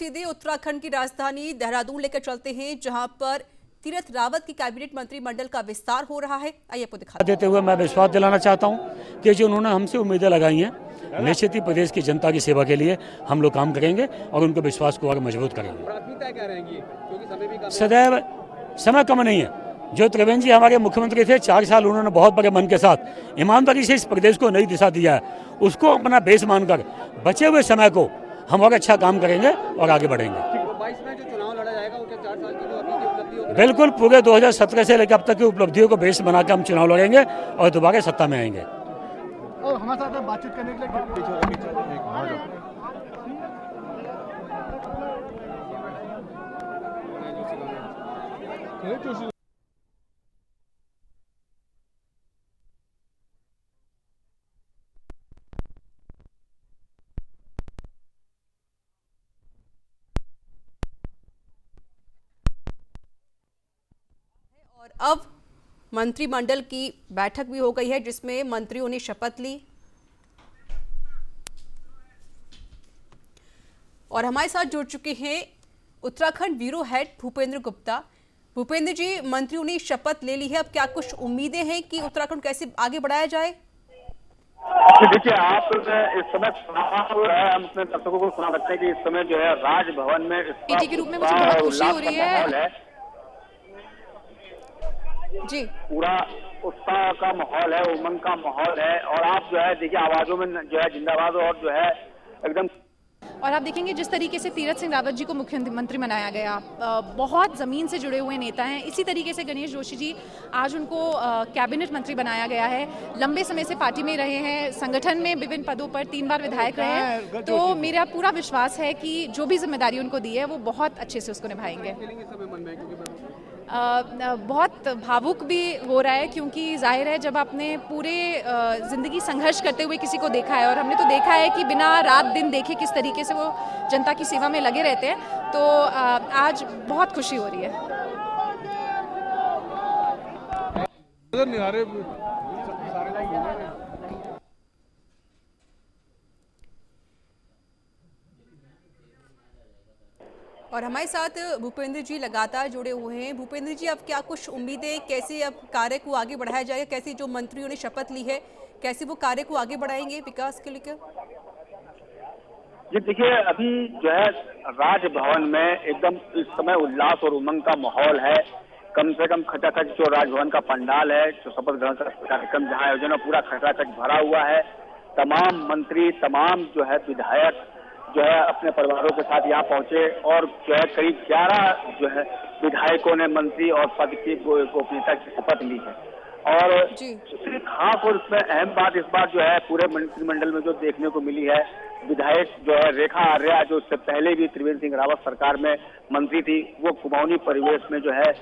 सीधे उत्तराखंड की राजधानी देहरादून लेकर चलते हैं, जहां पर तीरथ रावत की कैबिनेट मंत्रिमंडल का विस्तार हो रहा है। आइए आपको दिखा देते हुए मैं विश्वास दिलाना चाहता हूं कि जो उन्होंने हमसे उम्मीदें लगाई हैं, निश्चित ही प्रदेश की जनता की सेवा के लिए हम लोग काम करेंगे और उनके विश्वास को और मजबूत करेंगे। प्राथमिकताएं क्या रहेंगी? क्योंकि समय भी सदैव समय कम नहीं है। जो त्रिवेंद्र जी हमारे मुख्यमंत्री थे, 4 साल उन्होंने बहुत बड़े मन के साथ ईमानदारी से इस प्रदेश को नई दिशा दिया है। उसको अपना बेस मानकर बचे हुए समय को हम और अच्छा काम करेंगे और आगे बढ़ेंगे। 22 में जो चुनाव लड़ा जाएगा वो क्या 4 साल की जो अभी की उपलब्धियों बिल्कुल, पूरे 2017 से लेकर अब तक की उपलब्धियों को बेस बनाकर हम चुनाव लड़ेंगे और दोबारा सत्ता में आएंगे। और हमारे साथ बातचीत करने के लिए और अब मंत्रिमंडल की बैठक भी हो गई है, जिसमें मंत्रियों ने शपथ ली। और हमारे साथ जुड़ चुके हैं उत्तराखंड ब्यूरो हेड भूपेंद्र गुप्ता। भूपेंद्र जी, मंत्रियों ने शपथ ले ली है, अब क्या कुछ उम्मीदें हैं कि उत्तराखंड कैसे आगे बढ़ाया जाए? देखिए, आप इस समय हम अपने दर्शकों को सुना सकते हैं कि इस समय जो है राजभवन में पीटी के रूप में मुझे बहुत खुशी हो रही है जी। पूरा उत्साह का माहौल है, उमंग का माहौल है और आप जो है देखिए आवाजों में जो है जिंदाबाद और जो है एकदम। और आप देखेंगे जिस तरीके से तीरथ सिंह रावत जी को मुख्यमंत्री बनाया गया, बहुत ज़मीन से जुड़े हुए नेता हैं। इसी तरीके से गणेश जोशी जी, आज उनको कैबिनेट मंत्री बनाया गया है। लंबे समय से पार्टी में रहे हैं, संगठन में विभिन्न पदों पर 3 बार विधायक रहे हैं। तो मेरा पूरा विश्वास है कि जो भी जिम्मेदारी उनको दी है वो बहुत अच्छे से उसको निभाएंगे। बहुत भावुक भी हो रहा है, क्योंकि जाहिर है जब आपने पूरे ज़िंदगी संघर्ष करते हुए किसी को देखा है, और हमने तो देखा है कि बिना रात दिन देखे किस तरीके से वो जनता की सेवा में लगे रहते हैं, तो आज बहुत खुशी हो रही है। और हमारे साथ भूपेंद्र जी लगातार जुड़े हुए हैं। भूपेंद्र जी, अब क्या कुछ उम्मीदें, कैसे अब कार्य को आगे बढ़ाया जाएगा? कैसे जो मंत्रियों ने शपथ ली है, कैसे वो कार्य को आगे बढ़ाएंगे विकास के लिए? जी देखिए, अभी जो है राजभवन में एकदम इस समय उल्लास और उमंग का माहौल है। कम से कम खचाखच जो राजभवन का पंडाल है, जो शपथ ग्रहण कार्यक्रम जहाँ आयोजन है, पूरा खचाखच भरा हुआ है। तमाम मंत्री, तमाम जो है विधायक जो है अपने परिवारों के साथ यहाँ पहुंचे और जो है करीब 11 जो है विधायकों ने मंत्री और पद की गोपनीयता की शपथ ली है। और दूसरी खास और इसमें अहम बात इस बार जो है पूरे मंत्रिमंडल में जो देखने को मिली है, विधायक जो है रेखा आर्या, जो इससे पहले भी त्रिवेंद्र सिंह रावत सरकार में मंत्री थी, वो कुमाऊनी परिवेश में जो है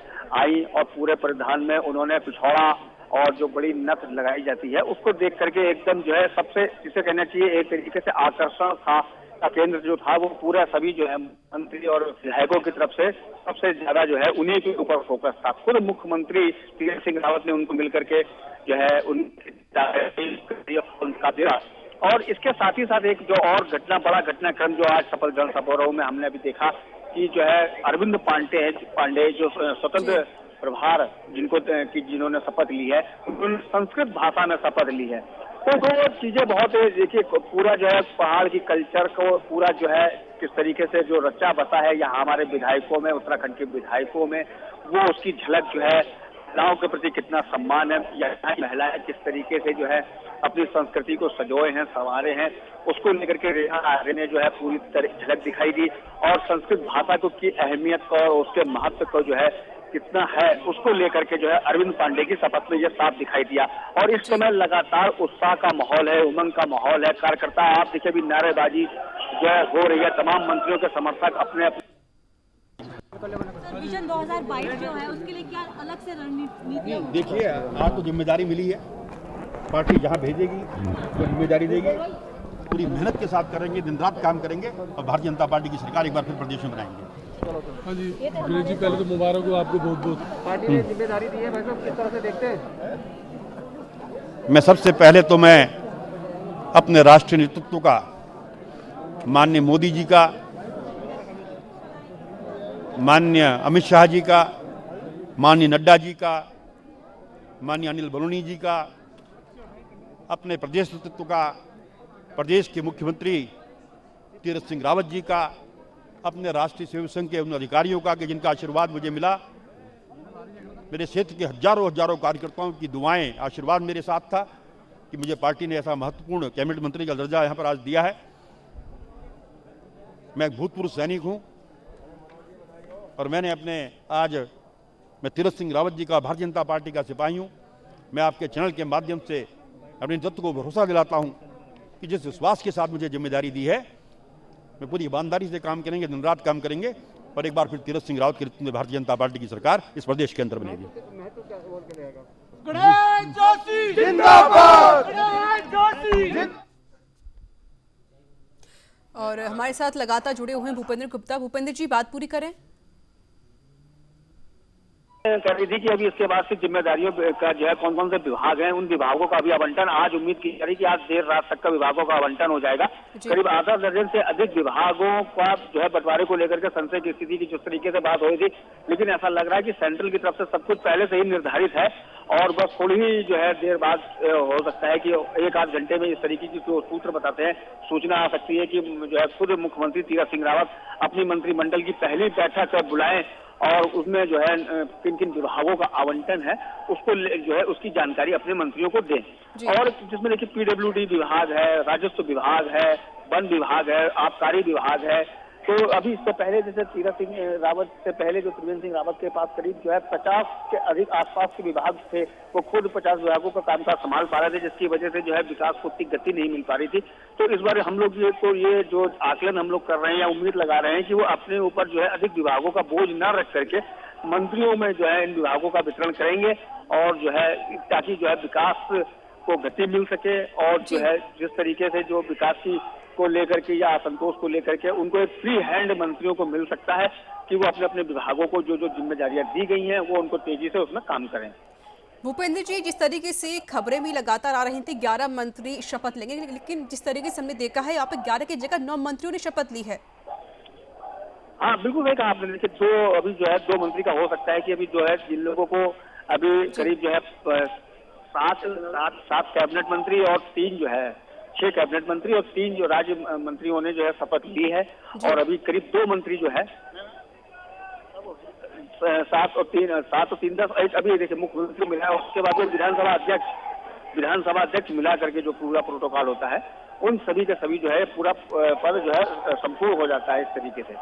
आई और पूरे परिधान में उन्होंने पिछौड़ा और जो बड़ी नथ लगाई जाती है उसको देख करके एकदम जो है सबसे, जिसे कहना चाहिए एक तरीके से आकर्षण था का केंद्र जो था, वो पूरा सभी जो है मंत्री और विधायकों की तरफ से सबसे ज्यादा जो है उन्हीं के ऊपर फोकस था। खुद मुख्यमंत्री तीरथ सिंह रावत ने उनको मिलकर के जो है उनका दिया। और इसके साथ ही साथ एक जो और बड़ा घटनाक्रम जो आज शपथ ग्रहण समारोह में हमने अभी देखा कि जो है अरविंद पांडे जो स्वतंत्र प्रभार जिन्होंने शपथ ली है, उन्होंने संस्कृत भाषा में शपथ ली है। तो वो चीजें बहुत देखिए, पूरा जो है पहाड़ की कल्चर को पूरा जो है किस तरीके से जो रचा बसा है यहाँ हमारे विधायकों में, उत्तराखंड के विधायकों में, वो उसकी झलक जो है महिलाओं के प्रति कितना सम्मान है, यहाँ महिलाएं किस तरीके से जो है अपनी संस्कृति को सजोए हैं, संवारे हैं, उसको लेकर के रेखा आर्य ने जो है पूरी तरह झलक दिखाई दी। और संस्कृत भाषा को की अहमियत को और उसके महत्व को जो है कितना है उसको लेकर के जो है अरविंद पांडे की शपथ में ये साफ दिखाई दिया। और इस समय लगातार उत्साह का माहौल है, उमंग का माहौल है। कार्यकर्ता आप देखिए अभी नारेबाजी जो है हो रही है, तमाम मंत्रियों के समर्थक अपने विजन 2022 जो है उसके लिए क्या अलग से रणनीति? देखिए, आज तो जिम्मेदारी मिली है, पार्टी जहाँ भेजेगी वो जिम्मेदारी देगी, पूरी मेहनत के साथ करेंगे, दिन रात काम करेंगे और भारतीय जनता पार्टी की सरकार एक बार फिर प्रदेश में बनाएंगे। हाँ जी, गणेश जी, पहले तो मुबारक हो आपको बहुत बहुत। पार्टी ने जिम्मेदारी दी है, भाई साहब किस तरह से देखते हैं? मैं सबसे पहले तो मैं अपने राष्ट्रीय नेतृत्व का, माननीय मोदी जी का माननीय अमित शाह जी का, माननीय नड्डा जी का, माननीय अनिल बलूनी जी का, अपने प्रदेश नेतृत्व का, प्रदेश के मुख्यमंत्री तीरथ सिंह रावत जी का, अपने राष्ट्रीय सेवक संघ के उन अधिकारियों का कि जिनका आशीर्वाद मुझे मिला, मेरे क्षेत्र के हजारों हजारों कार्यकर्ताओं की दुआएं, आशीर्वाद मेरे साथ था कि मुझे पार्टी ने ऐसा महत्वपूर्ण कैबिनेट मंत्री का दर्जा यहाँ पर आज दिया है। मैं एक भूतपूर्व सैनिक हूँ और मैं तीरथ सिंह रावत जी का भारतीय जनता पार्टी का सिपाही हूँ। मैं आपके चैनल के माध्यम से अपने नेतृत्व को भरोसा दिलाता हूँ कि जिस विश्वास के साथ मुझे जिम्मेदारी दी है, मैं पूरी ईमानदारी से काम करेंगे, दिन रात काम करेंगे और एक बार फिर तीरथ सिंह रावत के नेतृत्व में भारतीय जनता पार्टी की सरकार इस प्रदेश के अंदर बनेगी। और हमारे साथ लगातार जुड़े हुए हैं भूपेंद्र गुप्ता। भूपेंद्र जी, बात पूरी करें। कह रही थी कि अभी इसके बाद से जिम्मेदारियों का जो है कौन कौन से विभाग हैं, उन विभागों का भी आवंटन आज उम्मीद की जा रही कि आज देर रात तक का विभागों का आवंटन हो जाएगा। करीब आधा दर्जन से अधिक विभागों का जो है बंटवारे को लेकर के संशय की स्थिति की जिस तरीके से बात हो रही थी, लेकिन ऐसा लग रहा है कि सेंट्रल की तरफ से सब कुछ पहले से ही निर्धारित है और बस थोड़ी ही जो है देर बाद हो सकता है कि एक आध घंटे में इस तरीके की जो सूत्र बताते हैं सूचना आ सकती है कि जो है खुद मुख्यमंत्री तीरथ सिंह रावत अपनी मंत्रिमंडल की पहली बैठक बुलाएं और उसमें जो है किन किन विभागों का आवंटन है उसको जो है उसकी जानकारी अपने मंत्रियों को दें। और जिसमें देखिए पीडब्ल्यूडी विभाग है, राजस्व विभाग है, वन विभाग है, आबकारी विभाग है। तो अभी इससे पहले जैसे तीरथ सिंह रावत से पहले जो त्रिवेंद्र सिंह रावत के पास करीब जो है 50 के अधिक आसपास के विभाग थे, वो खुद 50 विभागों का कामकाज संभाल पा रहे थे, जिसकी वजह से जो है विकास को उतनी गति नहीं मिल पा रही थी। तो इस बार हम लोग ये जो आकलन हम लोग कर रहे हैं या उम्मीद लगा रहे हैं कि वो अपने ऊपर जो है अधिक विभागों का बोझ न रख करके मंत्रियों में जो है इन विभागों का वितरण करेंगे और जो है ताकि जो है विकास को गति मिल सके और जो है जिस तरीके से जो विकास की को लेकर के या असंतोष को लेकर के उनको एक फ्री हैंड मंत्रियों को मिल सकता है कि वो अपने अपने विभागों को जो जो जिम्मेदारियां दी गई हैं वो उनको तेजी से उसमें काम करें। भूपेंद्र जी, जिस तरीके से खबरें भी लगातार आ रही थी 11 मंत्री शपथ लेंगे, लेकिन जिस तरीके से हमने देखा है यहाँ पे 11 की जगह 9 मंत्रियों ने शपथ ली है। हाँ बिल्कुल सही कहा आपने। देखिए अभी जो है 2 मंत्री का हो सकता है कि अभी जो है जिन लोगों को अभी करीब जो है 7 कैबिनेट मंत्री और 3 जो है 6 कैबिनेट मंत्री और 3 जो राज्य मंत्रियों ने जो है शपथ ली है और अभी करीब 2 मंत्री जो है 7 और 3 10 अभी देखिए मुख्यमंत्री मिला है। उसके बाद विधानसभा अध्यक्ष मिला करके जो पूरा प्रोटोकॉल होता है उन सभी के सभी जो है पूरा पद जो है संपूर्ण हो जाता है इस तरीके से।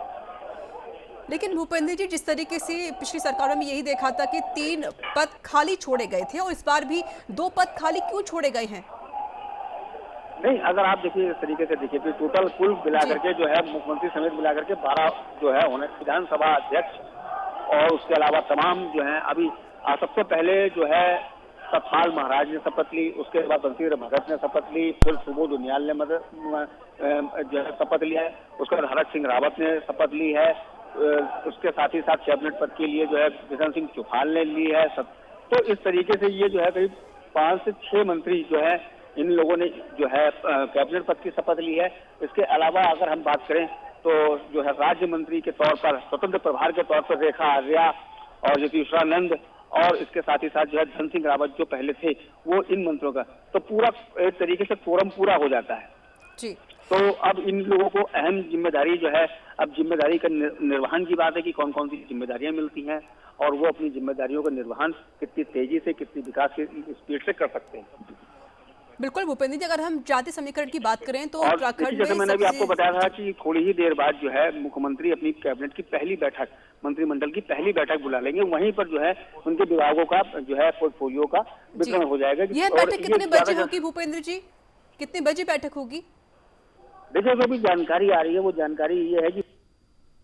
लेकिन भूपेंद्र जी, जिस तरीके से पिछली सरकारों में यही देखा था कि 3 पद खाली छोड़े गए थे और इस बार भी 2 पद खाली क्यों छोड़े गए हैं? नहीं, अगर आप देखिए इस तरीके से देखिए कि टोटल कुल मिला करके जो है मुख्यमंत्री समेत मिला करके 12 जो है होने विधानसभा अध्यक्ष और उसके अलावा तमाम जो है अभी सबसे पहले जो है सतपाल महाराज ने शपथ ली, उसके बाद बंशीधर भगत ने शपथ ली, फिर सुबोध उनियाल ने जो है शपथ लिया है, उसके बाद हरक सिंह रावत ने शपथ ली है, उसके साथ ही साथ कैबिनेट पद के लिए जो है बिशन सिंह चौहान ने ली है। तो इस तरीके से ये जो है करीब 5 से 6 मंत्री जो है इन लोगों ने जो है कैबिनेट पद की शपथ ली है। इसके अलावा अगर हम बात करें तो जो है राज्य मंत्री के तौर पर स्वतंत्र प्रभार के तौर पर रेखा आर्या और यतीश्वरानंद और इसके साथ ही साथ जो है धन सिंह रावत जो पहले थे वो इन मंत्रियों का तो पूरा एक तरीके से कोरम पूरा हो जाता है जी। तो अब इन लोगों को अहम जिम्मेदारी जो है अब जिम्मेदारी का निर्वहन की बात है कि कौन कौन सी जिम्मेदारियां मिलती हैं और वो अपनी जिम्मेदारियों का निर्वहन कितनी तेजी से कितनी विकास की स्पीड से कर सकते हैं। बिल्कुल भूपेंद्र जी, अगर हम जाति समीकरण की बात करें तो जैसे मैंने भी आपको बताया था कि थोड़ी ही देर बाद जो है मुख्यमंत्री अपनी कैबिनेट की पहली बैठक मंत्रिमंडल की पहली बैठक बुला लेंगे, वहीं पर जो है उनके विभागों का जो है पोर्टफोलियो का वितरण हो जाएगा। यह बैठक कितने बजे होगी भूपेंद्र जी, कितने बजे बैठक होगी? देखिए जो भी जानकारी आ रही है वो जानकारी ये है कि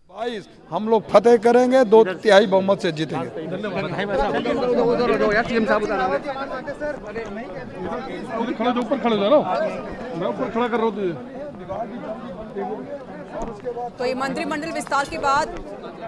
22 हम लोग फतेह करेंगे, 2/3 बहुमत से जीतेंगे। ऊपर खड़े हो ना, मैं ऊपर खड़ा कर रहा हूँ तुझे। तो ये मंत्रिमंडल विस्तार के बाद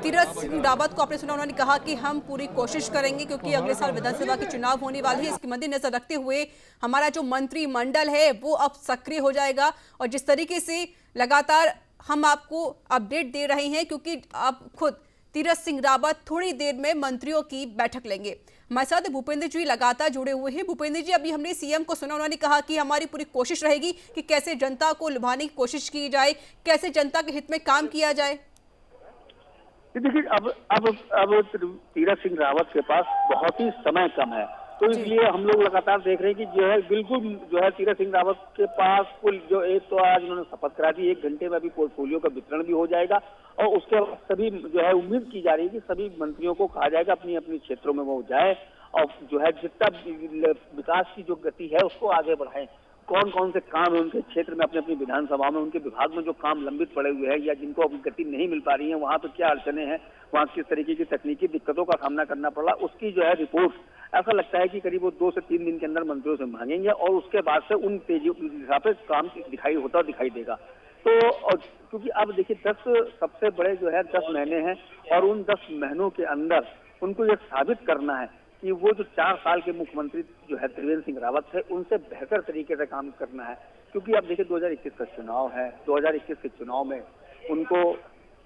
तीरथ सिंह रावत को आपने सुना, उन्होंने कहा कि हम पूरी कोशिश करेंगे क्योंकि अगले साल विधानसभा के चुनाव होने वाले हैं, इसके मद्देनजर रखते हुए हमारा जो मंत्रिमंडल है वो अब सक्रिय हो जाएगा। और जिस तरीके से लगातार हम आपको अपडेट दे रहे हैं क्योंकि आप खुद तीरथ सिंह रावत थोड़ी देर में मंत्रियों की बैठक लेंगे। हमारे साथ भूपेंद्र जी लगातार जुड़े हुए हैं। भूपेंद्र जी, अभी हमने सीएम को सुना, उन्होंने कहा कि हमारी पूरी कोशिश रहेगी कि कैसे जनता को लुभाने की कोशिश की जाए, कैसे जनता के हित में काम किया जाए। देखिए, अब तीरथ सिंह रावत के पास बहुत ही समय कम है, तो इसलिए हम लोग लगातार देख रहे हैं कि जो है बिल्कुल जो है तीरथ सिंह रावत के पास कुल जो एक तो आज उन्होंने शपथ करा दी, 1 घंटे में अभी पोर्टफोलियो का वितरण भी हो जाएगा और उसके बाद सभी जो है उम्मीद की जा रही है कि सभी मंत्रियों को कहा जाएगा अपनी अपनी क्षेत्रों में वो जाए और जो है जितना विकास की जो गति है उसको आगे बढ़ाएं। कौन कौन से काम है उनके क्षेत्र में, अपनी अपनी विधानसभा में, उनके विभाग में जो काम लंबित पड़े हुए हैं या जिनको अभी गति नहीं मिल पा रही है, वहाँ पे क्या अड़चने हैं, वहाँ किस तरीके की तकनीकी दिक्कतों का सामना करना पड़ा, उसकी जो है रिपोर्ट ऐसा लगता है कि करीब वो 2 से 3 दिन के अंदर मंत्रियों से मांगेंगे और उसके बाद से उन तेजी दिशा पे काम दिखाई देगा। तो और क्योंकि अब देखिए 10 सबसे बड़े जो है 10 महीने हैं और उन 10 महीनों के अंदर उनको ये साबित करना है कि वो जो 4 साल के मुख्यमंत्री जो है त्रिवेंद्र सिंह रावत थे उनसे बेहतर तरीके से काम करना है। क्योंकि अब देखिए 2021 का चुनाव है, 2021 के चुनाव में उनको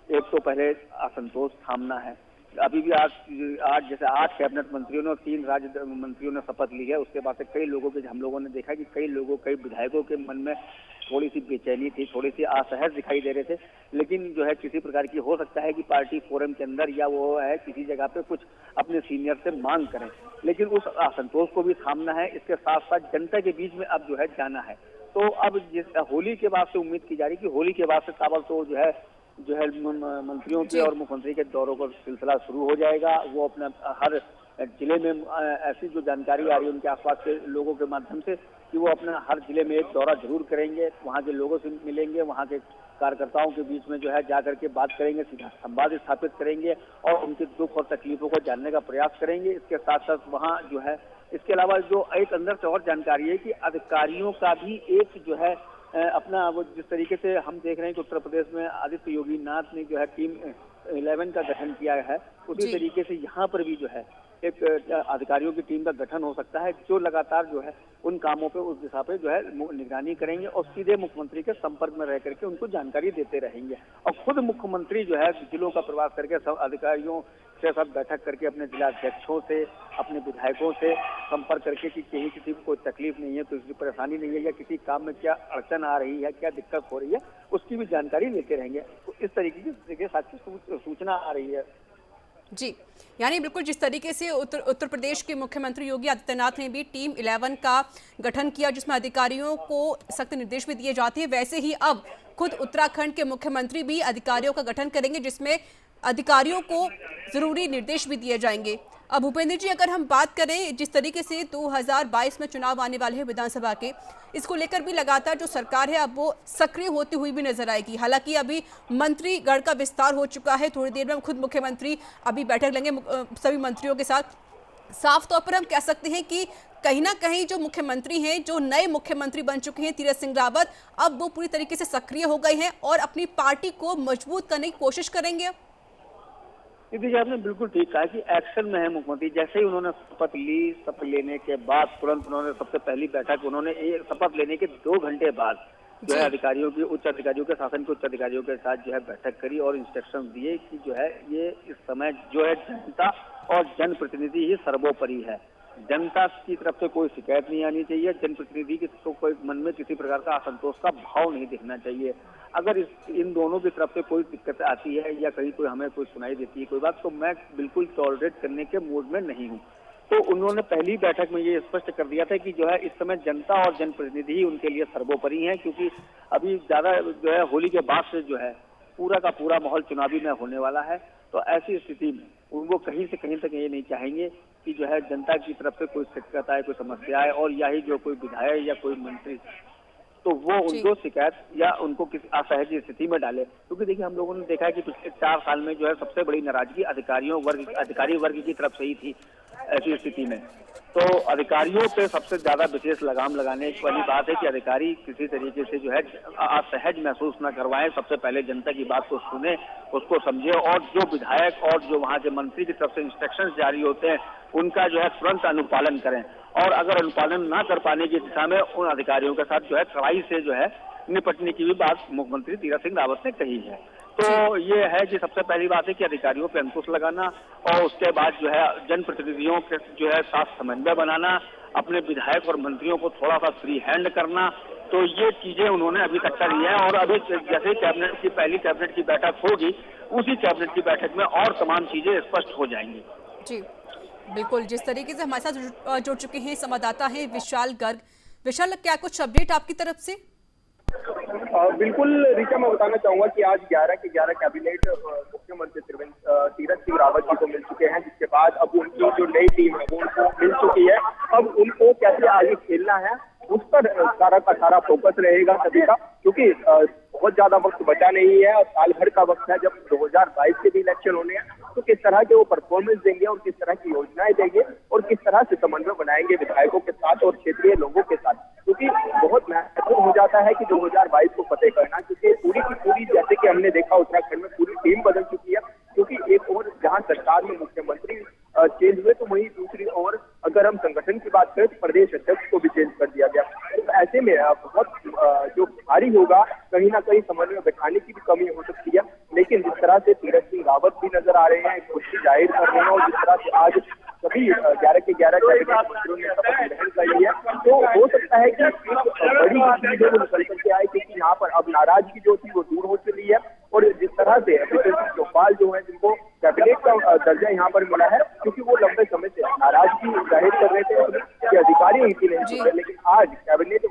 एक तो पहले असंतोष थामना है। अभी भी आज जैसे 8 कैबिनेट मंत्रियों ने और 3 राज्य मंत्रियों ने शपथ ली है, उसके बाद से कई लोगों के हम लोगों ने देखा कि कई विधायकों के मन में थोड़ी सी बेचैनी थी, थोड़ी सी असहज दिखाई दे रहे थे, लेकिन जो है किसी प्रकार की हो सकता है कि पार्टी फोरम के अंदर या वो है किसी जगह पे कुछ अपने सीनियर से मांग करें, लेकिन उस असंतोष को भी थामना है। इसके साथ साथ जनता के बीच में अब जो है जाना है। तो अब जिस होली के बाद से उम्मीद की जा रही है कि होली के बाद से ताबड़तोड़ जो है मंत्रियों के और मुख्यमंत्री के दौरों का सिलसिला शुरू हो जाएगा। वो अपना हर जिले में ऐसी जो जानकारी आ रही है उनके आसपास के लोगों के माध्यम से कि वो अपना हर जिले में एक दौरा जरूर करेंगे, वहाँ के लोगों से मिलेंगे, वहाँ के कार्यकर्ताओं के बीच में जो है जाकर के बात करेंगे, सीधा संवाद स्थापित करेंगे और उनके दुख और तकलीफों को जानने का प्रयास करेंगे। इसके साथ साथ वहाँ जो है इसके अलावा जो एक अंदर से और जानकारी है कि अधिकारियों का भी एक जो है अपना वो जिस तरीके से हम देख रहे हैं कि उत्तर प्रदेश में आदित्य योगी नाथ ने जो है टीम 11 का गठन किया है, उसी तरीके से यहाँ पर भी जो है एक अधिकारियों की टीम का गठन हो सकता है जो लगातार जो है उन कामों पे उस दिशा पे जो है निगरानी करेंगे और सीधे मुख्यमंत्री के संपर्क में रह करके उनको जानकारी देते रहेंगे। और खुद मुख्यमंत्री जो है जिलों का प्रवास करके सब अधिकारियों से सब बैठक करके अपने जिला अध्यक्षों से, अपने विधायकों से संपर्क करके कि कहीं किसी को कोई तकलीफ नहीं है, कोई परेशानी नहीं है या किसी काम में क्या अड़चन आ रही है, क्या दिक्कत हो रही है, उसकी भी जानकारी लेते रहेंगे। तो इस तरीके की साथ सूचना आ रही है। जी, यानी बिल्कुल जिस तरीके से उत्तर प्रदेश के मुख्यमंत्री योगी आदित्यनाथ ने भी टीम 11 का गठन किया जिसमें अधिकारियों को सख्त निर्देश भी दिए जाते हैं, वैसे ही अब खुद उत्तराखंड के मुख्यमंत्री भी अधिकारियों का गठन करेंगे जिसमें अधिकारियों को जरूरी निर्देश भी दिए जाएंगे। अब भूपेंद्र जी, अगर हम बात करें जिस तरीके से 2022 में चुनाव आने वाले हैं विधानसभा के, इसको लेकर भी लगातार जो सरकार है अब वो सक्रिय होती हुई भी नजर आएगी। हालांकि अभी मंत्रीगण का विस्तार हो चुका है, थोड़ी देर में खुद मुख्यमंत्री अभी बैठक लेंगे सभी मंत्रियों के साथ। साफ तौर पर हम कह सकते हैं कि कहीं ना कहीं जो मुख्यमंत्री हैं, जो नए मुख्यमंत्री बन चुके हैं तीरथ सिंह रावत, अब वो पूरी तरीके से सक्रिय हो गए हैं और अपनी पार्टी को मजबूत करने की कोशिश करेंगे। देखिए, आपने बिल्कुल ठीक कहा कि एक्शन में है मुख्यमंत्री। जैसे ही उन्होंने शपथ ली, शपथ लेने के बाद तुरंत उन्होंने सबसे पहली बैठक उन्होंने शपथ लेने के 2 घंटे बाद जो है अधिकारियों की उच्च अधिकारियों के शासन के उच्च अधिकारियों के साथ जो है बैठक करी और इंस्ट्रक्शन दिए कि जो है ये इस समय जो है जनता और जनप्रतिनिधि ही सर्वोपरि है। जनता की तरफ से कोई शिकायत नहीं आनी चाहिए, जनप्रतिनिधि की तो कोई मन में किसी प्रकार का असंतोष का भाव नहीं दिखना चाहिए। अगर इन दोनों की तरफ से कोई दिक्कत आती है या कहीं कोई हमें कोई सुनाई देती है कोई बात, तो मैं बिल्कुल टॉलरेट करने के मूड में नहीं हूँ। तो उन्होंने पहली बैठक में ये स्पष्ट कर दिया था कि जो है इस समय जनता और जनप्रतिनिधि ही उनके लिए सर्वोपरि हैं, क्योंकि अभी ज्यादा जो है होली के बाद से जो है पूरा का पूरा माहौल चुनावी में होने वाला है। तो ऐसी स्थिति में उनको कहीं से कहीं तक ये नहीं चाहेंगे कि जो है जनता की तरफ से कोई शिकायत आए, कोई समस्या आए और या ही जो कोई विधायक या कोई मंत्री तो वो उनको शिकायत या उनको किसी असहज स्थिति में डाले। क्योंकि देखिए, हम लोगों ने देखा है कि पिछले 4 साल में जो है सबसे बड़ी नाराजगी अधिकारी वर्ग की तरफ से ही थी। ऐसी स्थिति में तो अधिकारियों पे सबसे ज्यादा विशेष लगाम लगाने वाली बात है कि अधिकारी किसी तरीके से जो है असहज महसूस न करवाएं। सबसे पहले जनता की बात को सुने, उसको समझे और जो विधायक और जो वहाँ के मंत्री की तरफ से इंस्ट्रक्शंस जारी होते हैं उनका जो है तुरंत अनुपालन करें। और अगर अनुपालन ना कर पाने की दिशा में उन अधिकारियों के साथ जो है कड़ाई से जो है निपटने की भी बात मुख्यमंत्री तीरथ सिंह रावत ने कही है। तो ये है कि सबसे पहली बात है कि अधिकारियों पे अंकुश लगाना और उसके बाद जो है जनप्रतिनिधियों के जो है साथ समन्वय बनाना, अपने विधायक और मंत्रियों को थोड़ा सा फ्री हैंड करना। तो ये चीजें उन्होंने अभी तक करी है और अभी जैसे कैबिनेट की पहली कैबिनेट की बैठक होगी, उसी कैबिनेट की बैठक में और तमाम चीजें स्पष्ट हो जाएंगी। जी बिल्कुल, जिस तरीके से हमारे साथ जुड़ चुके हैं संवाददाता हैं विशाल गर्ग। विशाल, क्या कुछ अपडेट आपकी तरफ से? बिल्कुल ऋचा, मैं बताना चाहूंगा कि आज 11 के 11 कैबिनेट मुख्यमंत्री तीरथ सिंह रावत जी को मिल चुके हैं, जिसके बाद अब उनकी जो नई टीम है वो उनको मिल चुकी है। अब उनको कैसे आगे खेलना है उस पर सारा का सारा फोकस रहेगा सभी का, क्योंकि बहुत ज्यादा वक्त बचा नहीं है और साल भर का वक्त है जब 2022 के भी इलेक्शन होने हैं। तो किस तरह के वो परफॉर्मेंस देंगे और किस तरह की योजनाएं देंगे और किस तरह से समन्वय बनाएंगे विधायकों के साथ और क्षेत्रीय लोगों के साथ, क्योंकि बहुत महत्वपूर्ण हो जाता है कि 2022 को फतेह करना, क्योंकि पूरी की पूरी जैसे कि हमने देखा उत्तराखंड में पूरी टीम बदल चुकी है। क्योंकि एक और जहां सरकार में मुख्यमंत्री चेंज हुए तो वहीं दूसरी ओर अगर हम संगठन की बात करें तो प्रदेश अध्यक्ष को भी चेंज कर दिया गया। तो ऐसे में बहुत जो भारी होगा, कहीं ना कहीं समन्वय बैठाने की भी कमी हो सकती है। लेकिन जिस तरह से तीरथ सिंह रावत भी नजर आ रहे हैं, खुशी जाहिर कर रहे हैं और जिस तरह से आज सभी 11 के 11 कैबिनेट मंत्रियों ने शपथ ग्रहण करी है, तो हो सकता है कि एक बड़ी चीज वो निकल करके आए, क्योंकि यहाँ पर अब नाराजगी जो थी वो दूर हो चुकी है। और जिस तरह से चौपाल जो है जिनको कैबिनेट का दर्जा यहाँ पर मिला है, क्योंकि वो लंबे समय से नाराजगी जाहिर कर रहे थे कि अधिकारी उनकी नहीं सुन रहे, लेकिन आज कैबिनेट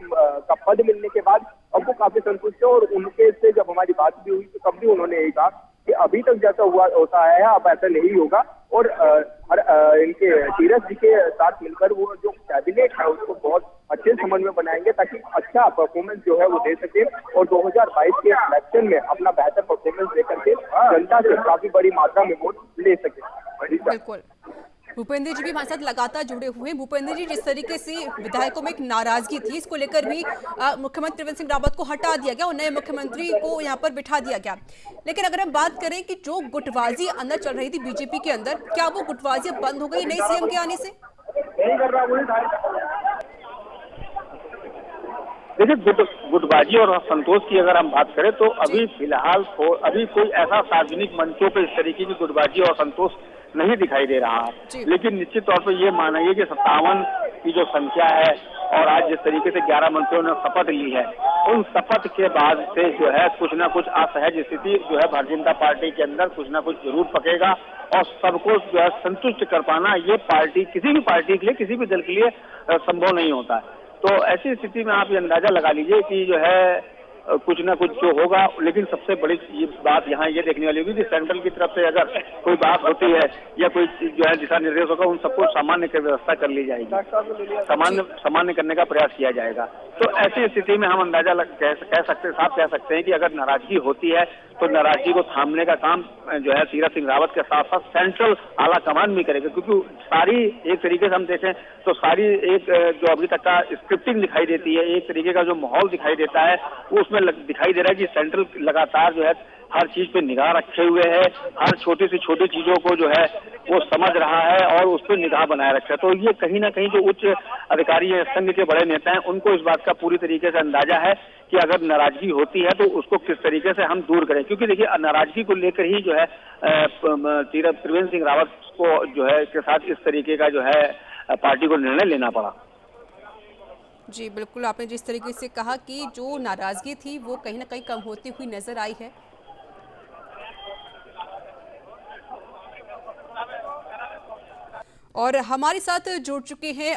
का पद मिलने के बाद अब वो काफी संतुष्ट है। और उनके से जब हमारी बात भी हुई तो तब भी उन्होंने यही कहा कि अभी तक जैसा हुआ होता है अब ऐसा नहीं होगा और इनके तीरथ जी के साथ मिलकर वो जो कैबिनेट है उसको बहुत अच्छे समन्वय बनाएंगे ताकि अच्छा परफॉर्मेंस जो है वो दे सके और 2022 के इलेक्शन में अपना बेहतर परफॉर्मेंस देकर के जनता से काफी बड़ी मात्रा में वोट ले सके। बिल्कुल, भूपेंद्र जी भी हमारे साथ लगातार जुड़े हुए हैं। भूपेंद्र जी, जिस तरीके से विधायकों में एक नाराजगी थी, इसको लेकर भी मुख्यमंत्री त्रिवेंद्र सिंह रावत को हटा दिया गया और नए मुख्यमंत्री को यहाँ पर बिठा दिया गया। लेकिन अगर हम बात करें कि जो गुटबाजी अंदर चल रही थी बीजेपी के अंदर, क्या वो गुटबाजी अब बंद हो गई नई सीएम के आने से? देखिए, गुटबाजी और संतोष की अगर हम बात करें तो अभी फिलहाल अभी कोई ऐसा सार्वजनिक मंचों पे इस तरीके की गुटबाजी और संतोष नहीं दिखाई दे रहा है। लेकिन निश्चित तौर पर ये मानिए कि 57 की जो संख्या है और आज जिस तरीके से 11 मंत्रियों ने शपथ ली है, उन शपथ के बाद से जो है कुछ ना कुछ असहज स्थिति जो है भारतीय जनता पार्टी के अंदर कुछ ना कुछ जरूर पकेगा और सबको जो है संतुष्ट कर पाना ये पार्टी किसी भी पार्टी के लिए किसी भी दल के लिए संभव नहीं होता है। तो ऐसी स्थिति में आप ये अंदाजा लगा लीजिए कि जो है कुछ ना कुछ जो होगा। लेकिन सबसे बड़ी ये बात यहाँ ये देखने वाली होगी कि सेंट्रल की तरफ से अगर कोई बात होती है या कोई जो है दिशा निर्देश होगा, उन सबको सामान्य की व्यवस्था कर ली जाएगी, सामान्य करने का प्रयास किया जाएगा। तो ऐसी स्थिति में हम अंदाजा साफ कह सकते हैं कि अगर नाराजगी होती है तो नाराजगी को थामने का काम जो है तीरथ सिंह रावत के साथ साथ सेंट्रल आला कमान भी करेगा, क्योंकि सारी एक तरीके से हम देखें तो सारी एक जो अभी तक का स्क्रिप्टिंग दिखाई देती है, एक तरीके का जो माहौल दिखाई देता है वो उसमें दिखाई दे रहा है कि सेंट्रल लगातार जो है हर चीज पे निगाह रखे हुए है, हर छोटी से छोटी चीजों को जो है वो समझ रहा है और उस पर निगाह बनाए रखा है। तो ये कहीं ना कहीं जो उच्च अधिकारी है, संघ के बड़े नेता हैं, उनको इस बात का पूरी तरीके से अंदाजा है कि अगर नाराजगी होती है तो उसको किस तरीके से हम दूर करें। क्योंकि देखिए, नाराजगी को लेकर ही जो है त्रिवेंद्र सिंह रावत को जो है के साथ इस तरीके का जो है पार्टी को निर्णय लेना पड़ा। जी बिल्कुल, आपने जिस तरीके से कहा कि जो नाराजगी थी वो कहीं ना कहीं कम होती हुई नजर आई है। और हमारे साथ जुड़ चुके हैं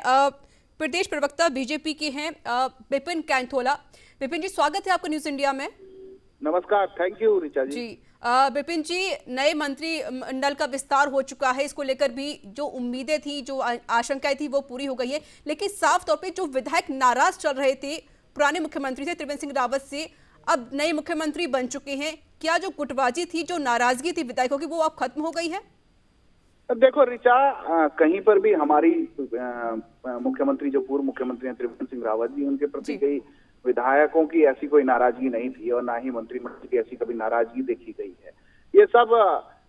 प्रदेश प्रवक्ता बीजेपी के हैं विपिन कैंथोला। विपिन जी, स्वागत है आपका न्यूज इंडिया में। नमस्कार, थैंक यू ऋचा जी। विपिन जी, नए मंत्रिमंडल का विस्तार हो चुका है, इसको लेकर भी जो उम्मीदें थी, जो आशंकाएं थी वो पूरी हो गई है। लेकिन साफ तौर पे जो विधायक नाराज चल रहे थे पुराने मुख्यमंत्री थे त्रिवेंद्र सिंह रावत से, अब नए मुख्यमंत्री बन चुके हैं। क्या जो गुटबाजी थी, जो नाराजगी थी विधायकों की, वो अब खत्म हो गई है? देखो ऋचा, कहीं पर भी हमारी मुख्यमंत्री जो पूर्व मुख्यमंत्री हैं त्रिवेंद्र सिंह रावत जी, उनके प्रति कई विधायकों की ऐसी कोई नाराजगी नहीं थी और ना ही मंत्रिमंडल की ऐसी कभी नाराजगी देखी गई है। ये सब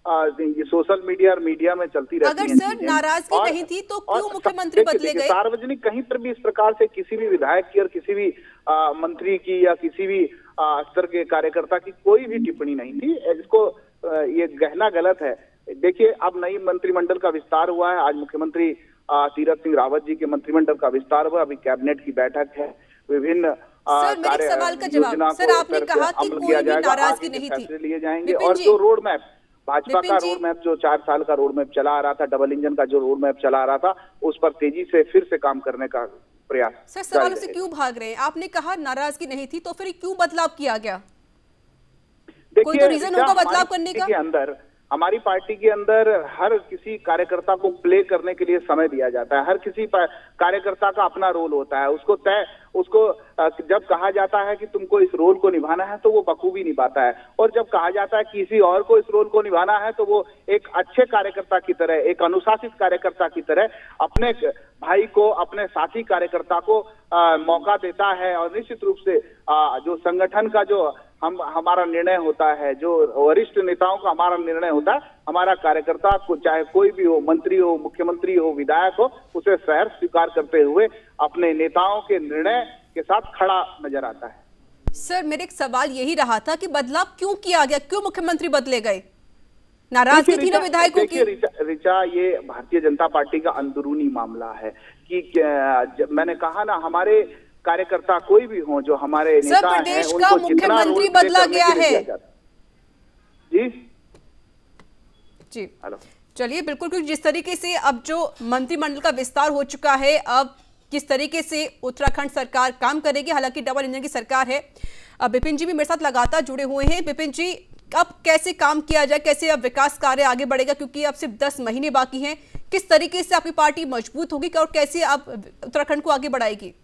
ये सोशल मीडिया और मीडिया में चलती रहती अगर हैं सर चीजें। नाराजगी और- नहीं थी तो और क्यों मुख्यमंत्री देखिए, बदले गए? सार्वजनिक कहीं पर भी इस प्रकार से किसी भी विधायक की और किसी भी मंत्री की या किसी भी स्तर के कार्यकर्ता की कोई भी टिप्पणी नहीं थी। इसको ये कहना गलत है। देखिए, अब नई मंत्रिमंडल का विस्तार हुआ है। आज मुख्यमंत्री तीरथ सिंह रावत जी के मंत्रिमंडल का विस्तार हुआ। अभी कैबिनेट की बैठक है। विभिन्न सर, मेरे सवाल का जवाब सर, आपने कहा कि कोई भी नाराजगी नहीं थी। लिए जाएंगे विपिन और जी, जो रोड मैप भाजपा विपिन का जी, रोड मैप जो 4 साल का रोड मैप चला आ रहा था, डबल इंजन का जो रोड मैप चला आ रहा था, उस पर तेजी से फिर से काम करने का प्रयास सर जारी सवालों से रहेगा। क्यों भाग रहे हैं? आपने कहा नाराजगी नहीं थी तो फिर क्यों बदलाव किया गया? देखिए, कोई तो रीजन होगा बदलाव हमारी करने पार्टी का? के अंदर हमारी पार्टी के अंदर हर किसी कार्यकर्ता को प्ले करने के लिए समय दिया जाता है। हर किसी कार्यकर्ता का अपना रोल होता है। उसको जब कहा जाता है कि तुमको इस रोल को निभाना है तो वो बखूबी निभाता है, और जब कहा जाता है कि किसी और को इस रोल को निभाना है तो वो एक अच्छे कार्यकर्ता की तरह, एक अनुशासित कार्यकर्ता की तरह अपने भाई को, अपने साथी कार्यकर्ता को मौका देता है। और निश्चित रूप से जो संगठन का जो हमारा निर्णय होता है, जो वरिष्ठ नेताओं का हमारा निर्णय होता है, हमारा कार्यकर्ता को चाहे कोई भी हो, मंत्री हो, मुख्यमंत्री हो, विधायक हो, उसे सहर्ष स्वीकार करते हुए अपने नेताओं के निर्णय के साथ खड़ा नजर आता है। सर, मेरे एक सवाल यही रहा था कि बदलाव क्यों किया गया, क्यों मुख्यमंत्री बदले गए? नाराजगी थी ना विधायकों की? ऋचा, ये भारतीय जनता पार्टी का अंदरूनी मामला है कि मैंने कहा ना, हमारे कार्यकर्ता कोई भी हो, जो हमारे नेता हैं, प्रदेश उनको का जितना मुख्यमंत्री रोल प्ले बदला करने गया के लिए है। दिया जाता है। जी, हेलो। चलिए, बिल्कुल, क्योंकि जिस तरीके से अब जो मंत्रिमंडल का विस्तार हो चुका है, अब किस तरीके से उत्तराखंड सरकार काम करेगी, हालांकि डबल इंजन की सरकार है। अब विपिन जी भी मेरे साथ लगातार जुड़े हुए हैं। विपिन जी, अब कैसे काम किया जाए, कैसे अब विकास कार्य आगे बढ़ेगा, क्योंकि अब सिर्फ 10 महीने बाकी हैं? किस तरीके से आपकी पार्टी मजबूत होगी और कैसे आप उत्तराखंड को आगे बढ़ाएगी?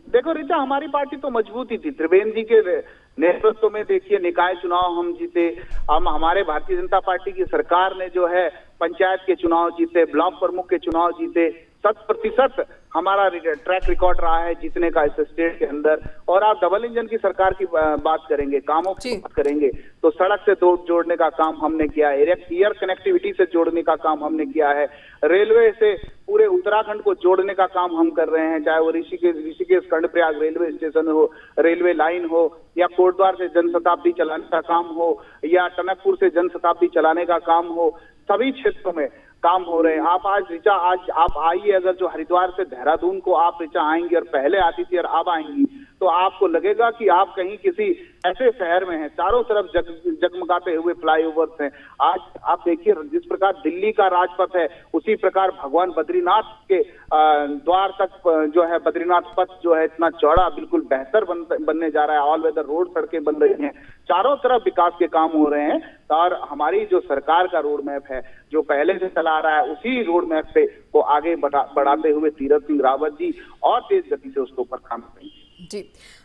देखो ऋचा, हमारी पार्टी तो मजबूत ही थी। त्रिवेंद्र जी के नेतृत्व में देखिए निकाय चुनाव हम जीते। हम हमारे भारतीय जनता पार्टी की सरकार ने जो है पंचायत के चुनाव जीते, ब्लॉक प्रमुख के चुनाव जीते। 100% हमारा ट्रैक रिकॉर्ड रहा है जीतने का इस स्टेट के अंदर। और आप डबल इंजन की सरकार की बात करेंगे, कामों की बात करेंगे, तो सड़क से जोड़ने का काम हमने किया है, एयर कनेक्टिविटी से जोड़ने का काम हमने किया है, रेलवे से पूरे उत्तराखंड को जोड़ने का काम हम कर रहे हैं, चाहे वो ऋषिकेश कर्णप्रयाग रेलवे स्टेशन हो, रेलवे लाइन हो, या कोटद्वार से जनशताब्दी चलाने का काम हो, या टनकपुर से जनशताब्दी चलाने का काम हो। सभी क्षेत्रों में काम हो रहे हैं। आप आज ऋचा, आज आप आइए, अगर जो हरिद्वार से देहरादून को आप ऋचा आएंगी और पहले आती थी और अब आएंगी, तो आपको लगेगा कि आप कहीं किसी ऐसे शहर में हैं। चारों तरफ जगमगाते हुए फ्लाईओवर्स हैं। आज आप देखिए, जिस प्रकार दिल्ली का राजपथ है, उसी प्रकार भगवान बद्रीनाथ के द्वार तक जो है बद्रीनाथ पथ जो है इतना चौड़ा, बिल्कुल बेहतर बनने जा रहा है। ऑल वेदर रोड सड़कें बन रही हैं, चारों तरफ विकास के काम हो रहे हैं। और हमारी जो सरकार का रोड मैप है, जो पहले से चला आ रहा है, उसी रोड मैप पे को आगे बढ़ाते हुए तीरथ सिंह रावत जी और तेज गति से उसके ऊपर काम करेंगे। जी,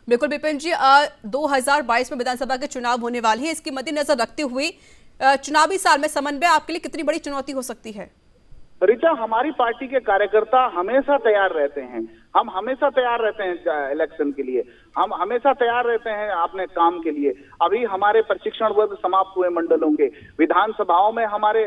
बिल्कुल विपिन जी, 2022 में विधानसभा के चुनाव होने वाले हैं। इसके मद्देनजर रखते हुए चुनावी साल में समन्वय आपके लिए कितनी बड़ी चुनौती हो सकती है? ऋचा, हमारी पार्टी के कार्यकर्ता हमेशा तैयार रहते हैं। हम हमेशा तैयार रहते हैं इलेक्शन के लिए। हम हमेशा तैयार रहते हैं अपने काम के लिए। अभी हमारे प्रशिक्षण वर्ग समाप्त हुए मंडलों के, विधानसभाओं में हमारे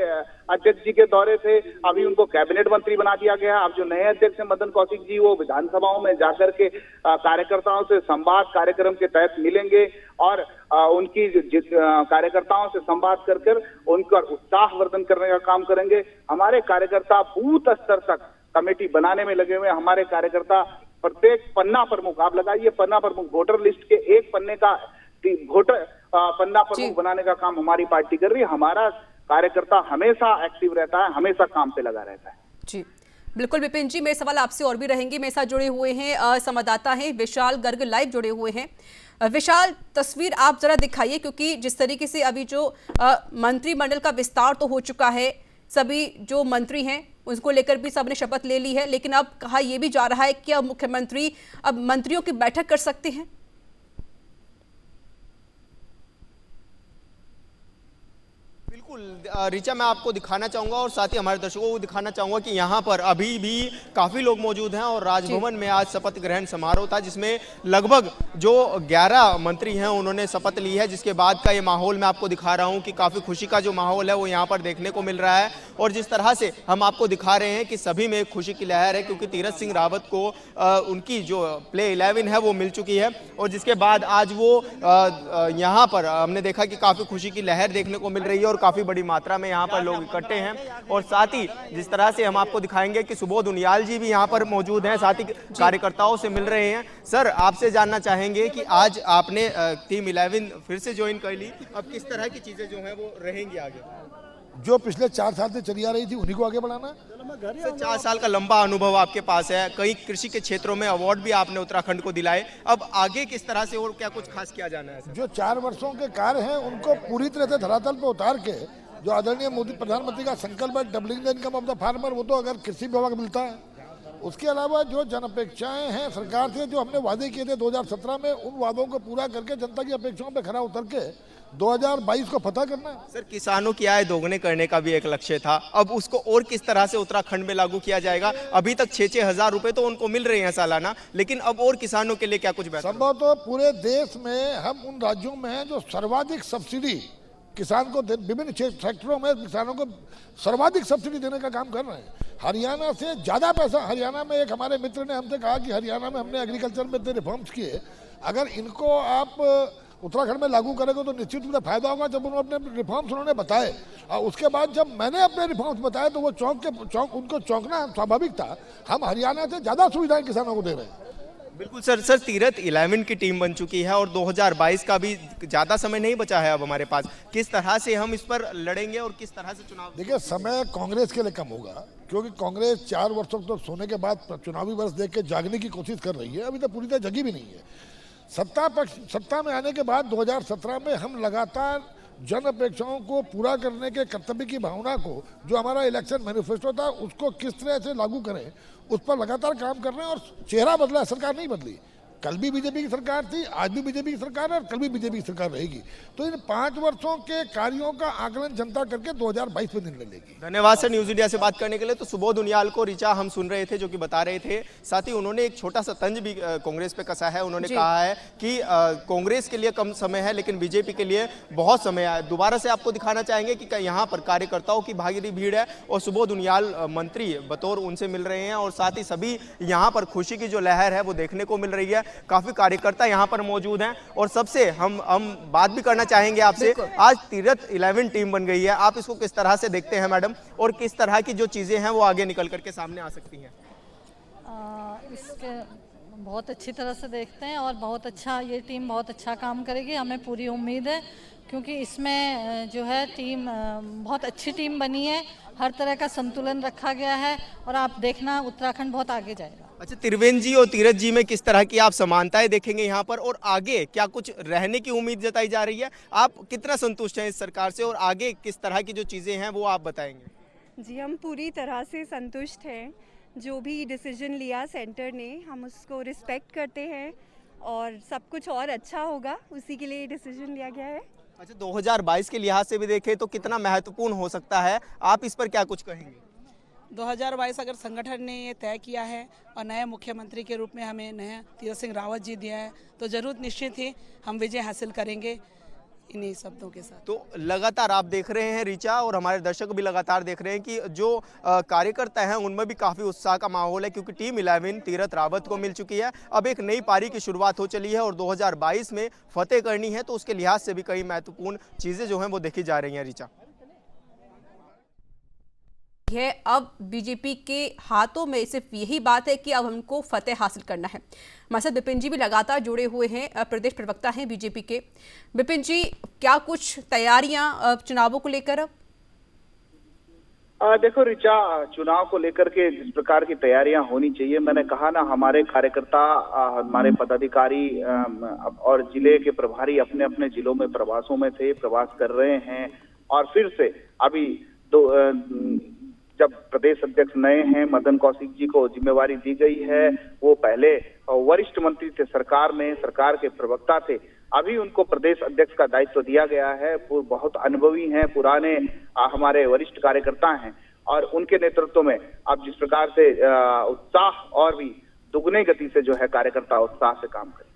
अध्यक्ष जी के दौरे थे, अभी उनको कैबिनेट मंत्री बना दिया गया। अब जो नए अध्यक्ष हैं मदन कौशिक जी, वो विधानसभाओं में जाकर के कार्यकर्ताओं से संवाद कार्यक्रम के तहत मिलेंगे और उनकी कार्यकर्ताओं से संवाद कर उनका उत्साहवर्धन करने का काम करेंगे। हमारे कार्यकर्ता बूथ स्तर तक कमेटी बनाने में लगे हुए। हमारे कार्यकर्ता प्रत्येक पन्ना प्रमुख, आप लगाइए पन्ना प्रमुख, वोटर लिस्ट के एक पन्ने का वोटर पन्ना प्रमुख बनाने का काम हमारी पार्टी कर रही है। हमारा कार्यकर्ता हमेशा एक्टिव रहता है, हमेशा काम पे लगा रहता है। जी, बिल्कुल विपिन जी, मेरे सवाल आपसे और भी रहेंगे। मेरे साथ जुड़े हुए हैं संवाददाता हैं विशाल गर्ग, लाइव जुड़े हुए हैं। विशाल, तस्वीर आप जरा दिखाइए, क्योंकि जिस तरीके से अभी जो मंत्रिमंडल का विस्तार तो हो चुका है, सभी जो मंत्री हैं उसको लेकर भी सबने शपथ ले ली है, लेकिन अब कहा यह भी जा रहा है कि अब मुख्यमंत्री अब मंत्रियों की बैठक कर सकते हैं। बिल्कुल, ऋचा, मैं आपको दिखाना चाहूँगा और साथ ही हमारे दर्शकों को दिखाना चाहूँगा कि यहाँ पर अभी भी काफ़ी लोग मौजूद हैं और राजभवन में आज शपथ ग्रहण समारोह था, जिसमें लगभग जो 11 मंत्री हैं उन्होंने शपथ ली है। जिसके बाद का ये माहौल मैं आपको दिखा रहा हूँ कि काफ़ी खुशी का जो माहौल है वो यहाँ पर देखने को मिल रहा है। और जिस तरह से हम आपको दिखा रहे हैं कि सभी में खुशी की लहर है, क्योंकि तीरथ सिंह रावत को उनकी जो प्ले 11 है वो मिल चुकी है। और जिसके बाद आज वो यहाँ पर हमने देखा कि काफ़ी खुशी की लहर देखने को मिल रही है और काफ़ी बड़ी मात्रा में यहाँ पर लोग इकट्ठे हैं। और साथ ही जिस तरह से हम आपको दिखाएंगे कि सुबोध उनियाल जी भी यहाँ पर मौजूद हैं, साथ ही कार्यकर्ताओं से मिल रहे हैं। सर, आपसे जानना चाहेंगे कि आज आपने टीम 11 फिर से ज्वाइन कर ली, अब किस तरह की चीज़ें जो हैं वो रहेंगी आगे? जो पिछले 4 साल से चली आ रही थी उन्हीं को आगे बढ़ाना। 4 साल का लंबा अनुभव आपके पास है, कई कृषि के क्षेत्रों में अवार्ड भी आपने उत्तराखंड को दिलाए, अब आगे किस तरह से और क्या कुछ खास किया जाना है? जो 4 वर्षों के कार्य हैं उनको पूरी तरह से धरातल पर उतार के, जो आदरणीय मोदी प्रधानमंत्री का संकल्प है doubling the income of the farmer, वो तो अगर कृषि विभाग मिलता है। उसके अलावा जो जन अपेक्षाएं हैं सरकार से, जो हमने वादे किए थे 2017 में, उन वादों को पूरा करके जनता की अपेक्षाओं पर खरा उतर के 2022 को फतह करना है। सर, किसानों की आय दोगुने करने का भी एक लक्ष्य था, अब उसको और किस तरह से उत्तराखंड में लागू किया जाएगा? अभी तक 6-6 हज़ार रुपए तो उनको मिल रहे हैं सालाना, लेकिन अब और किसानों के लिए क्या कुछ बेहतर? संभव तो पूरे देश में हम उन राज्यों में हैं जो सर्वाधिक सब्सिडी किसान को विभिन्न सेक्टरों में किसानों को सर्वाधिक सब्सिडी देने का काम कर रहे हैं। हरियाणा से ज़्यादा पैसा, हरियाणा में एक हमारे मित्र ने हमसे कहा कि हरियाणा में हमने एग्रीकल्चर में इतने रिफॉर्म्स किए, अगर इनको आप उत्तराखंड में लागू करेंगे तो निश्चित रूप से फायदा होगा। जब उन्होंने अपने रिफॉर्म्स उन्होंने बताए और उसके बाद जब मैंने अपने रिफॉर्म्स बताए तो वो उनको चौंकना स्वाभाविक था। हम हरियाणा से ज़्यादा सुविधाएं किसानों को दे रहे हैं। बिल्कुल सर। सर, तीरथ 11 की टीम बन चुकी है और 2022 का भी ज़्यादा समय नहीं बचा है अब हमारे पास, किस तरह से हम इस पर लड़ेंगे और किस तरह से चुनाव? देखिए, समय कांग्रेस के लिए कम होगा, क्योंकि कांग्रेस 4 वर्षों तक सोने के बाद चुनावी वर्ष देख के जागने की कोशिश कर रही है, अभी तक पूरी तरह जगी भी नहीं है। सत्ता में आने के बाद 2017 में हम लगातार जन अपेक्षाओं को पूरा करने के कर्तव्य की भावना को, जो हमारा इलेक्शन मैनिफेस्टो था, उसको किस तरह से लागू करें, उस पर लगातार काम कर रहे हैं। और चेहरा बदला, सरकार नहीं बदली। कल भी बीजेपी की सरकार थी, आज भी बीजेपी की सरकार है और कल भी बीजेपी की सरकार रहेगी। तो इन 5 वर्षों के कार्यों का आकलन जनता करके 2022 में निर्णय लेगी। धन्यवाद सर न्यूज इंडिया से बात करने के लिए। तो सुबोध उनियाल को ऋचा हम सुन रहे थे जो कि बता रहे थे, साथ ही उन्होंने एक छोटा सा तंज भी कांग्रेस पे कसा है। उन्होंने कहा है कि कांग्रेस के लिए कम समय है लेकिन बीजेपी के लिए बहुत समय है। दोबारा से आपको दिखाना चाहेंगे कि यहाँ पर कार्यकर्ताओं की भारी भीड़ है और सुबोध उनियाल मंत्री बतौर उनसे मिल रहे हैं और साथ ही सभी यहाँ पर खुशी की जो लहर है वो देखने को मिल रही है। काफी कार्यकर्ता यहाँ पर मौजूद हैं और सबसे हम बात भी करना चाहेंगे आपसे। आज तीरथ 11 टीम बन गई है, आप इसको किस तरह से देखते हैं मैडम, और किस तरह की जो चीजें हैं वो आगे निकल करके सामने आ सकती हैं? इसके बहुत अच्छी तरह से देखते हैं और बहुत अच्छा, ये टीम बहुत अच्छा काम करेगी, हमें पूरी उम्मीद है, क्योंकि इसमें जो है टीम बहुत अच्छी टीम बनी है, हर तरह का संतुलन रखा गया है और आप देखना उत्तराखंड बहुत आगे जाएगा। अच्छा, त्रिवेंद्र जी और तीरथ जी में किस तरह की आप समानताएं देखेंगे यहाँ पर, और आगे क्या कुछ रहने की उम्मीद जताई जा रही है? आप कितना संतुष्ट हैं इस सरकार से और आगे किस तरह की जो चीज़ें हैं वो आप बताएंगे? जी, हम पूरी तरह से संतुष्ट हैं। जो भी डिसीजन लिया सेंटर ने, हम उसको रिस्पेक्ट करते हैं और सब कुछ और अच्छा होगा, उसी के लिए डिसीजन लिया गया है। अच्छा, 2022 के लिहाज से भी देखें तो कितना महत्वपूर्ण हो सकता है, आप इस पर क्या कुछ कहेंगे? 2022 अगर संगठन ने ये तय किया है और नए मुख्यमंत्री के रूप में हमें नया तीरथ सिंह रावत जी दिया है तो जरूर निश्चित ही हम विजय हासिल करेंगे इन्हीं शब्दों के साथ। तो लगातार आप देख रहे हैं ऋचा और हमारे दर्शक भी लगातार देख रहे हैं कि जो कार्यकर्ता हैं उनमें भी काफ़ी उत्साह का माहौल है, क्योंकि टीम 11 तीरथ रावत को मिल चुकी है। अब एक नई पारी की शुरुआत हो चली है और 2022 में फतेह करनी है, तो उसके लिहाज से भी कई महत्वपूर्ण चीज़ें जो हैं वो देखी जा रही हैं। ऋचा, है अब बीजेपी के हाथों में सिर्फ यही बात है कि अब हमको फतेह हासिल करना है। हमारे साथ विपिन जी भी लगातार जुड़े हुए हैं, प्रदेश प्रवक्ता हैं बीजेपी के। विपिन जी, क्या कुछ तैयारियां चुनावों को लेकर? देखो ऋचा, चुनाव को लेकर के जिस प्रकार की तैयारियां होनी चाहिए, मैंने कहा ना, हमारे कार्यकर्ता, हमारे पदाधिकारी और जिले के प्रभारी अपने अपने जिलों में प्रवासों में थे, प्रवास कर रहे हैं और फिर से अभी जब प्रदेश अध्यक्ष नए हैं, मदन कौशिक जी को जिम्मेवारी दी गई है, वो पहले वरिष्ठ मंत्री थे सरकार में, सरकार के प्रवक्ता थे, अभी उनको प्रदेश अध्यक्ष का दायित्व दिया गया है। वो बहुत अनुभवी हैं, पुराने हमारे वरिष्ठ कार्यकर्ता हैं और उनके नेतृत्व में अब जिस प्रकार से उत्साह और भी दुगने गति से जो है कार्यकर्ता उत्साह से काम करें।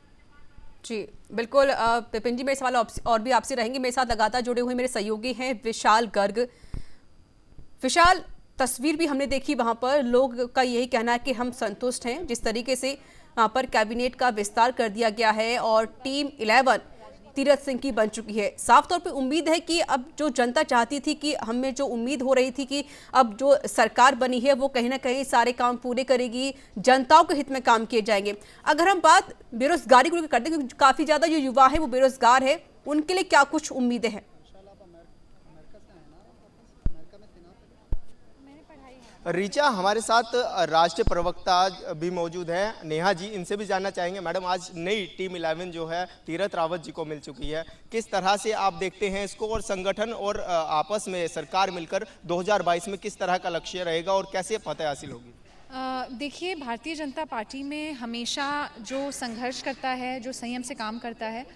जी बिल्कुल विपिन जी, मेरे सवाल और भी आपसे रहेंगे। मेरे साथ लगातार जुड़े हुए मेरे सहयोगी हैं विशाल गर्ग। विशाल, तस्वीर भी हमने देखी, वहां पर लोग का यही कहना है कि हम संतुष्ट हैं जिस तरीके से वहां पर कैबिनेट का विस्तार कर दिया गया है और टीम 11 तीरथ सिंह की बन चुकी है। साफ तौर पे उम्मीद है कि अब जो जनता चाहती थी, कि हमें जो उम्मीद हो रही थी कि अब जो सरकार बनी है वो कहीं ना कहीं सारे काम पूरे करेगी, जनताओं के हित में काम किए जाएंगे। अगर हम बात बेरोजगारी को लेकर करते हैं, क्योंकि काफी ज्यादा जो युवा है वो बेरोजगार है, उनके लिए क्या कुछ उम्मीदें हैं? रीचा, हमारे साथ राष्ट्रीय प्रवक्ता भी मौजूद हैं नेहा जी, इनसे भी जानना चाहेंगे। मैडम, आज नई टीम 11 जो है तीरथ रावत जी को मिल चुकी है, किस तरह से आप देखते हैं इसको, और संगठन और आपस में सरकार मिलकर 2022 में किस तरह का लक्ष्य रहेगा और कैसे फतेह हासिल होगी? देखिए, भारतीय जनता पार्टी में हमेशा जो संघर्ष करता है, जो संयम से काम करता है,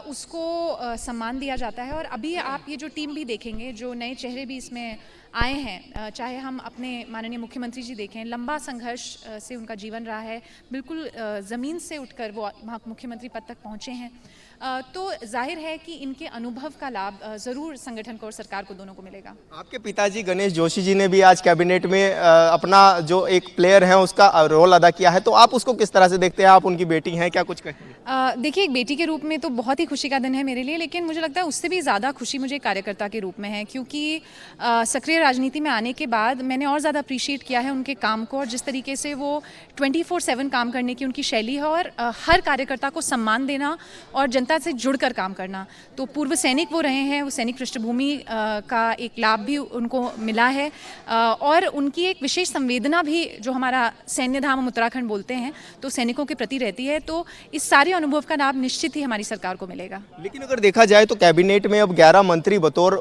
उसको सम्मान दिया जाता है। और अभी आप ये जो टीम भी देखेंगे, जो नए चेहरे भी इसमें आए हैं, चाहे हम अपने माननीय मुख्यमंत्री जी देखें, लंबा संघर्ष से उनका जीवन रहा है, बिल्कुल ज़मीन से उठकर वो वहाँ मुख्यमंत्री पद तक पहुँचे हैं। तो जाहिर है कि इनके अनुभव का लाभ ज़रूर संगठन को और सरकार को, दोनों को मिलेगा। आपके पिताजी गणेश जोशी जी ने भी आज कैबिनेट में अपना जो एक प्लेयर है उसका रोल अदा किया है, तो आप उसको किस तरह से देखते हैं? आप उनकी बेटी हैं, क्या कुछ कहेंगे? देखिए, एक बेटी के रूप में तो बहुत ही खुशी का दिन है मेरे लिए, लेकिन मुझे लगता है उससे भी ज़्यादा खुशी मुझे कार्यकर्ता के रूप में है, क्योंकि सक्रिय राजनीति में आने के बाद मैंने और ज़्यादा अप्रिशिएट किया है उनके काम को, और जिस तरीके से वो 24/7 काम करने की उनकी शैली है, और हर कार्यकर्ता को सम्मान देना और जनता से जुड़कर काम करना। तो पूर्व सैनिक वो रहे हैं, वो सैनिक पृष्ठभूमि का एक लाभ भी उनको मिला है, और उनकी एक विशेष संवेदना भी, जो हमारा सैन्य धाम हम उत्तराखंड बोलते हैं, तो सैनिकों के प्रति रहती है। तो इस सारे अनुभव का लाभ निश्चित ही हमारी सरकार को मिलेगा। लेकिन अगर देखा जाए तो कैबिनेट में अब 11 मंत्री बतौर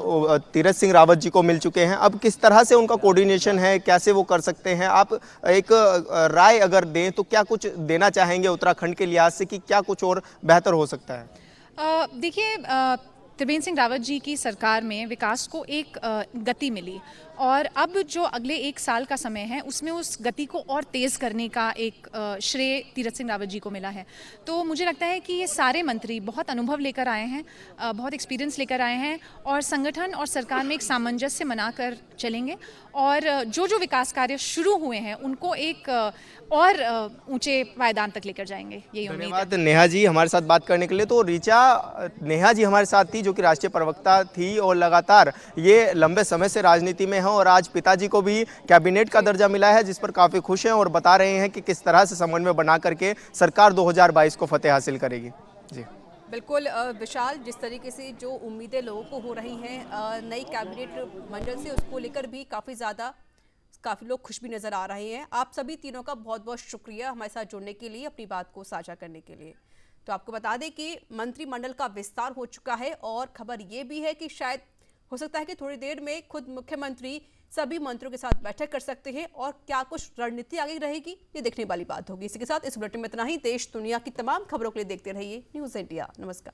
तीरथ सिंह रावत जी को मिल चुके हैं। अब किस तरह से उनका कोऑर्डिनेशन है, कैसे वो कर सकते हैं? आप एक राय अगर दें तो क्या कुछ देना चाहेंगे उत्तराखंड के लिहाज से, कि क्या कुछ और बेहतर हो सकता है? देखिए, त्रिवेंद्र सिंह रावत जी की सरकार में विकास को एक गति मिली, और अब जो अगले 1 साल का समय है उसमें उस गति को और तेज़ करने का एक श्रेय तीरथ सिंह रावत जी को मिला है। तो मुझे लगता है कि ये सारे मंत्री बहुत अनुभव लेकर आए हैं, बहुत एक्सपीरियंस लेकर आए हैं, और संगठन और सरकार में एक सामंजस्य बनाकर चलेंगे, और जो जो विकास कार्य शुरू हुए हैं उनको एक और ऊंचे पायदान तक लेकर जाएंगे, यही उम्मीद है। धन्यवाद नेहा जी हमारे साथ बात करने के लिए। तो रीचा, नेहा जी हमारे साथ थी, जो कि राष्ट्रीय प्रवक्ता थी और लगातार ये लंबे समय से राजनीति में है, और आज पिताजी को भी कैबिनेट का दर्जा मिला है, जिस पर काफ़ी खुश हैं और बता रहे हैं कि किस तरह से समन्वय बना करके सरकार 2022 को फतेह हासिल करेगी। जी बिल्कुल विशाल, जिस तरीके से जो उम्मीदें लोगों को हो रही हैं नई कैबिनेट मंडल से, उसको लेकर भी काफ़ी लोग खुश भी नज़र आ रहे हैं। आप सभी तीनों का बहुत बहुत शुक्रिया हमारे साथ जुड़ने के लिए, अपनी बात को साझा करने के लिए। तो आपको बता दें कि मंत्रिमंडल का विस्तार हो चुका है, और खबर ये भी है कि शायद हो सकता है कि थोड़ी देर में खुद मुख्यमंत्री सभी मंत्रियों के साथ बैठक कर सकते हैं, और क्या कुछ रणनीति आगे रहेगी ये देखने वाली बात होगी। इसी के साथ इस बुलेटिन में इतना ही। देश दुनिया की तमाम खबरों के लिए देखते रहिए न्यूज़ इंडिया। नमस्कार।